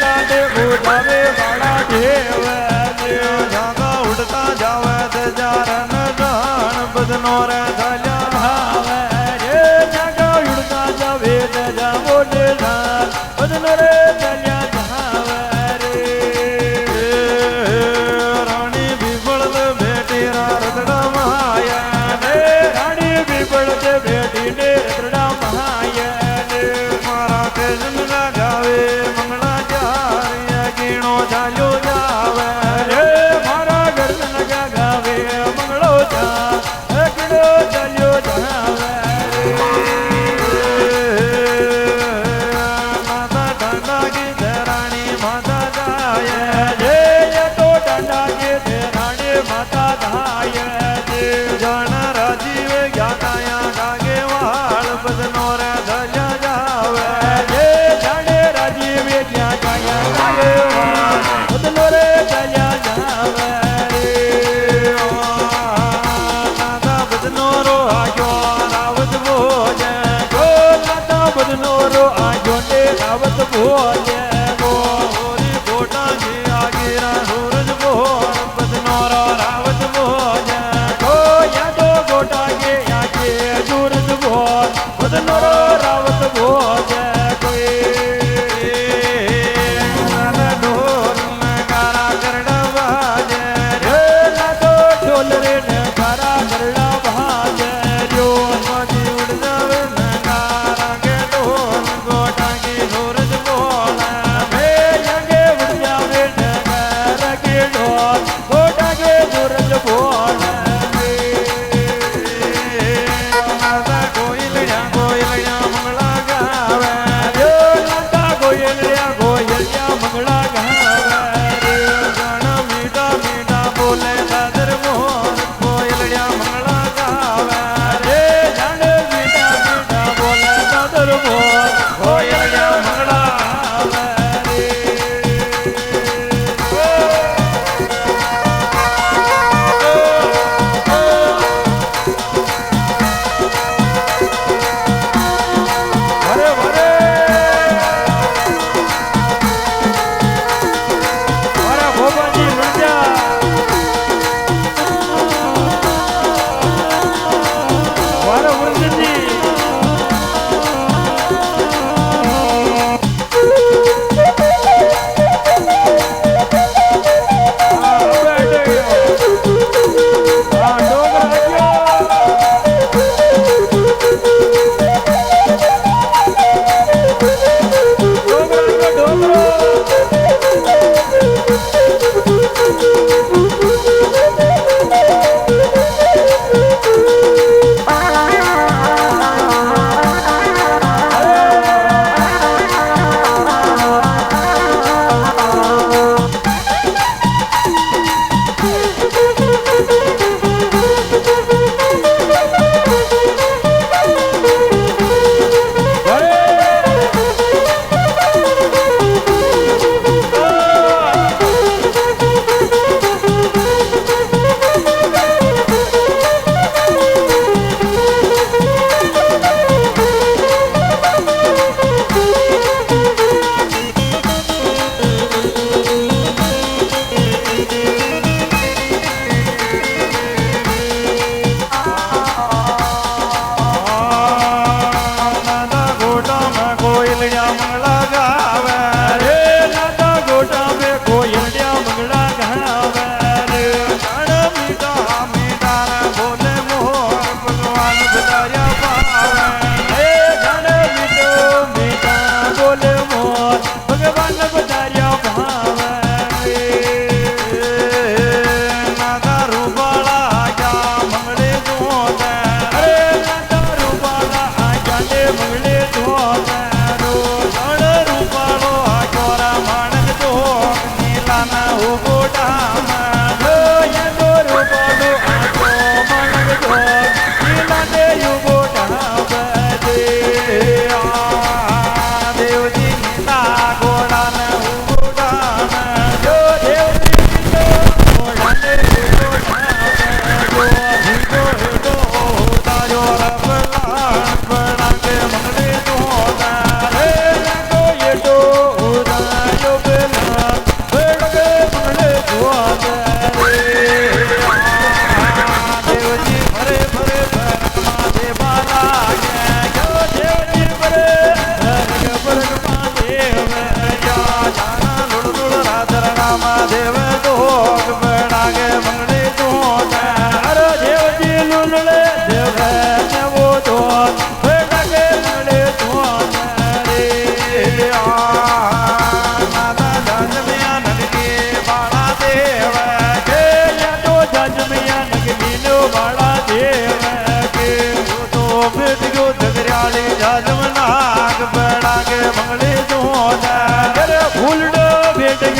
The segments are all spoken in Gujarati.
નીલા દેવ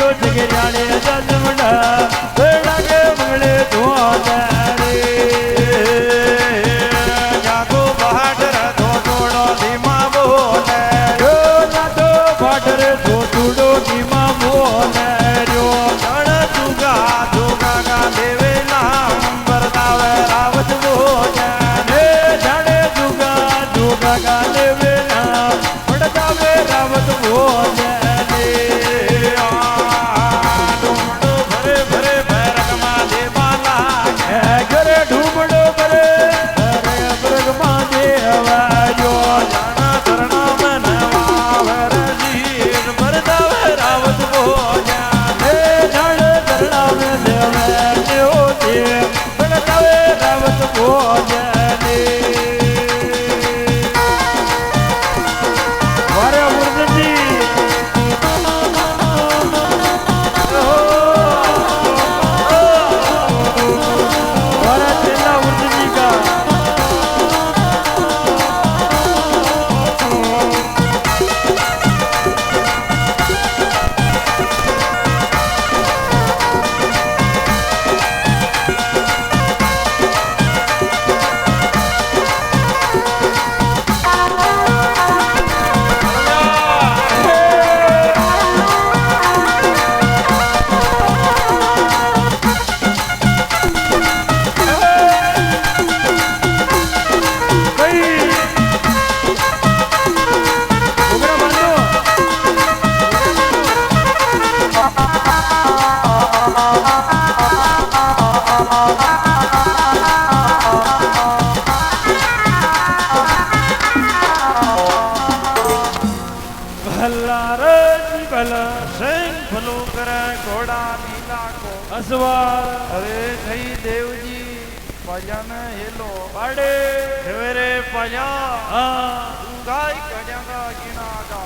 યો જગેરાણે જજમડા બેડા કે મંગળે ધોતા રે જાગો બહાડર ધો થોડો ધીમા બોલે યો જાતો ભાડર ધોતુડો ધીમા બોલે ર્યો જણ જુગા જુગા ગા દેવે નામ બરદાવે રાવત બોલે ને જાણે જુગા જુગા ગાલે વેના પડદાવે રાવત બોલે ભરે ભરે ભરગમાં દેવા લાગે ઘરે ઢૂમડો કરે પ્રગમાં દેવાયો જાણા ધરણા મનવા વરજીર બરદાવે રાવત બોલ્યા હે જાણ ધરણાવે દેવાયો દે પડદાવે રાવત બોલે વારે ઉર્દજી वारा चेला उर्दजी का ભલા રજ ભલા સિંહ ભલું કરે ઘોડા નીલા કો असवार હવે થઈ દેવજી ભજન હેલો पाड़े હેરે પજા हाँ ગાય કડ્યા ગીના ગા